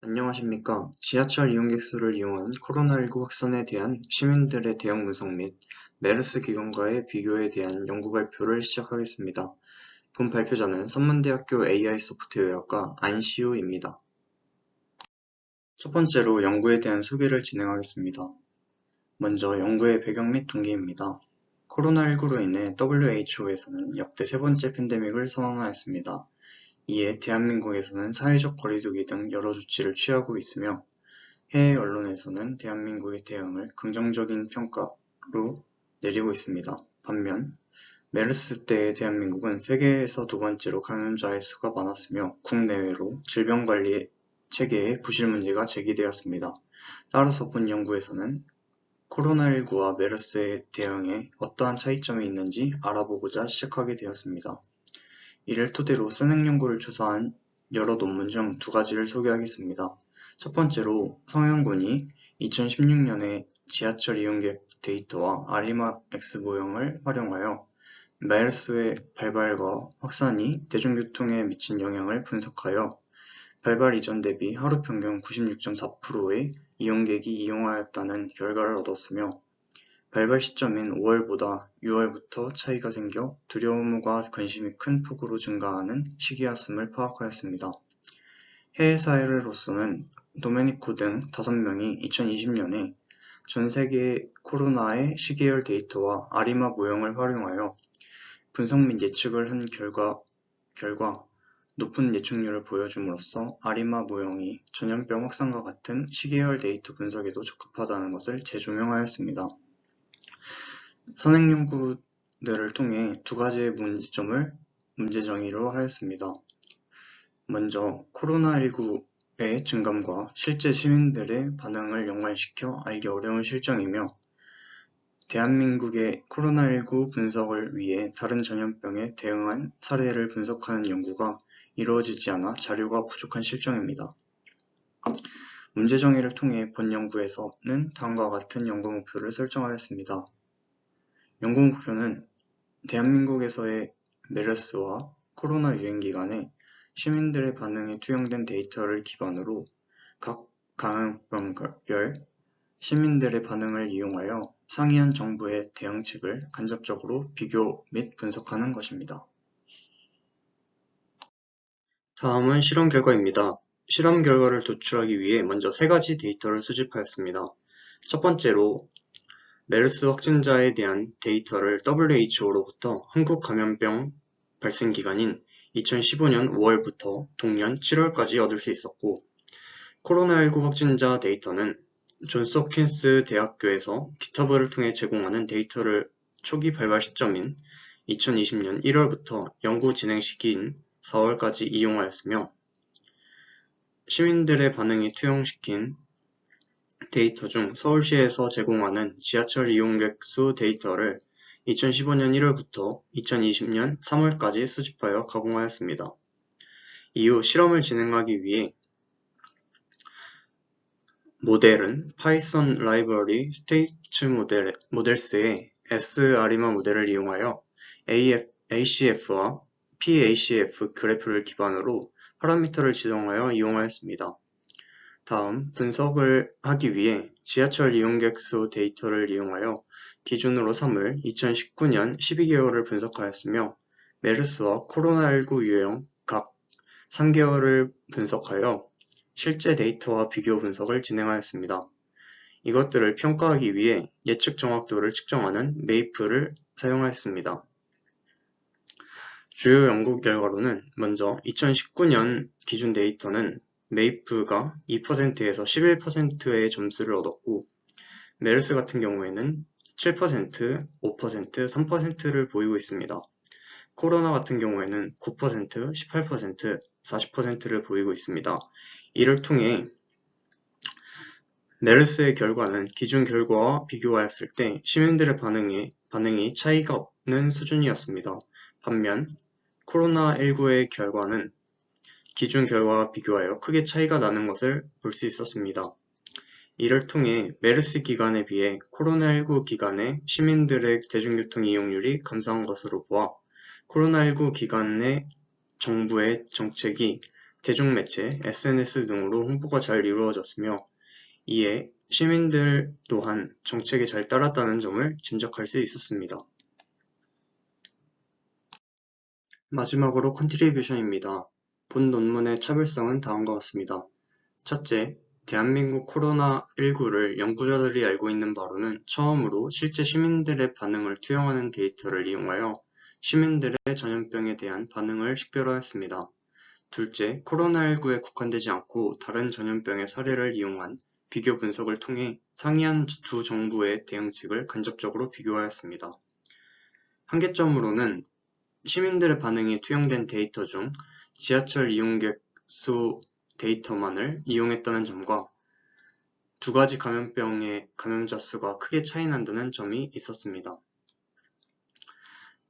안녕하십니까. 지하철 이용객 수를 이용한 코로나19 확산에 대한 시민들의 대응 분석 및 메르스 기간과의 비교에 대한 연구 발표를 시작하겠습니다. 본 발표자는 선문대학교 AI 소프트웨어과 안시우입니다. 첫 번째로 연구에 대한 소개를 진행하겠습니다. 먼저 연구의 배경 및 동기입니다. 코로나19로 인해 WHO에서는 역대 세 번째 팬데믹을 선언하였습니다. 이에 대한민국에서는 사회적 거리두기 등 여러 조치를 취하고 있으며 해외 언론에서는 대한민국의 대응을 긍정적인 평가로 내리고 있습니다. 반면 메르스 때의 대한민국은 세계에서 두 번째로 감염자의 수가 많았으며 국내외로 질병관리 체계의 부실 문제가 제기되었습니다. 따라서 본 연구에서는 코로나19와 메르스의 대응에 어떠한 차이점이 있는지 알아보고자 시작하게 되었습니다. 이를 토대로 선행연구를 조사한 여러 논문 중 두 가지를 소개하겠습니다. 첫 번째로 성형군이 2016년에 지하철 이용객 데이터와 아리마-X 모형을 활용하여 메르스의 발발과 확산이 대중교통에 미친 영향을 분석하여 발발 이전 대비 하루 평균 96.4%의 이용객이 이용하였다는 결과를 얻었으며 발발 시점인 5월보다 6월부터 차이가 생겨 두려움과 근심이 큰 폭으로 증가하는 시기였음을 파악하였습니다. 해외 사례로서는 도메니코 등 5명이 2020년에 전 세계 코로나의 시계열 데이터와 아리마 모형을 활용하여 분석 및 예측을 한 결과 높은 예측률을 보여줌으로써 아리마 모형이 전염병 확산과 같은 시계열 데이터 분석에도 적합하다는 것을 재조명하였습니다. 선행 연구들을 통해 두 가지의 문제점을 문제 정의로 하였습니다. 먼저 코로나19의 증감과 실제 시민들의 반응을 연관시켜 알기 어려운 실정이며 대한민국의 코로나19 분석을 위해 다른 전염병에 대응한 사례를 분석하는 연구가 이루어지지 않아 자료가 부족한 실정입니다. 문제 정의를 통해 본 연구에서는 다음과 같은 연구 목표를 설정하였습니다. 연구 목표는 대한민국에서의 메르스와 코로나 유행 기간에 시민들의 반응에 투영된 데이터를 기반으로 각 감염병별 시민들의 반응을 이용하여 상이한 정부의 대응책을 간접적으로 비교 및 분석하는 것입니다. 다음은 실험 결과입니다. 실험 결과를 도출하기 위해 먼저 세 가지 데이터를 수집하였습니다. 첫 번째로 메르스 확진자에 대한 데이터를 WHO로부터 한국 감염병 발생 기간인 2015년 5월부터 동년 7월까지 얻을 수 있었고, 코로나19 확진자 데이터는 존스홉킨스 대학교에서 기터브를 통해 제공하는 데이터를 초기 발발 시점인 2020년 1월부터 연구 진행 시기인 4월까지 이용하였으며, 시민들의 반응이 투영시킨 데이터 중 서울시에서 제공하는 지하철 이용객 수 데이터를 2015년 1월부터 2020년 3월까지 수집하여 가공하였습니다. 이후 실험을 진행하기 위해 모델은 파이썬 라이브러리 스테이츠 모델스의 S-아리마 모델을 이용하여 ACF와 PACF 그래프를 기반으로 파라미터를 지정하여 이용하였습니다. 다음, 분석을 하기 위해 지하철 이용객 수 데이터를 이용하여 기준으로 삼을 2019년 12개월을 분석하였으며 메르스와 코로나19 유형 각 3개월을 분석하여 실제 데이터와 비교 분석을 진행하였습니다. 이것들을 평가하기 위해 예측 정확도를 측정하는 메이플을 사용하였습니다. 주요 연구 결과로는 먼저 2019년 기준 데이터는 메이프가 2%에서 11%의 점수를 얻었고, 메르스 같은 경우에는 7%, 5%, 3%를 보이고 있습니다. 코로나 같은 경우에는 9%, 18%, 40%를 보이고 있습니다. 이를 통해 메르스의 결과는 기준 결과와 비교하였을 때 시민들의 반응이 차이가 없는 수준이었습니다. 반면 코로나19의 결과는 기준 결과와 비교하여 크게 차이가 나는 것을 볼 수 있었습니다. 이를 통해 메르스 기간에 비해 코로나19 기간에 시민들의 대중교통 이용률이 감소한 것으로 보아 코로나19 기간의 정부의 정책이 대중매체, SNS 등으로 홍보가 잘 이루어졌으며 이에 시민들 또한 정책에 잘 따랐다는 점을 짐작할 수 있었습니다. 마지막으로 컨트리뷰션입니다. 본 논문의 차별성은 다음과 같습니다. 첫째, 대한민국 코로나19를 연구자들이 알고 있는 바로는 처음으로 실제 시민들의 반응을 투영하는 데이터를 이용하여 시민들의 전염병에 대한 반응을 식별하였습니다. 둘째, 코로나19에 국한되지 않고 다른 전염병의 사례를 이용한 비교 분석을 통해 상이한 두 정부의 대응책을 간접적으로 비교하였습니다. 한계점으로는 시민들의 반응이 투영된 데이터 중 지하철 이용객 수 데이터만을 이용했다는 점과 두 가지 감염병의 감염자 수가 크게 차이 난다는 점이 있었습니다.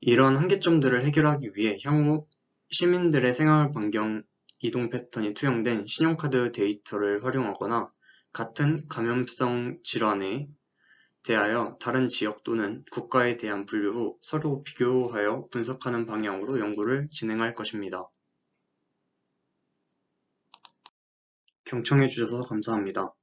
이런 한계점들을 해결하기 위해 향후 시민들의 생활 반경 이동 패턴이 투영된 신용카드 데이터를 활용하거나 같은 감염성 질환에 대하여 다른 지역 또는 국가에 대한 분류 후 서로 비교하여 분석하는 방향으로 연구를 진행할 것입니다. 경청해 주셔서 감사합니다.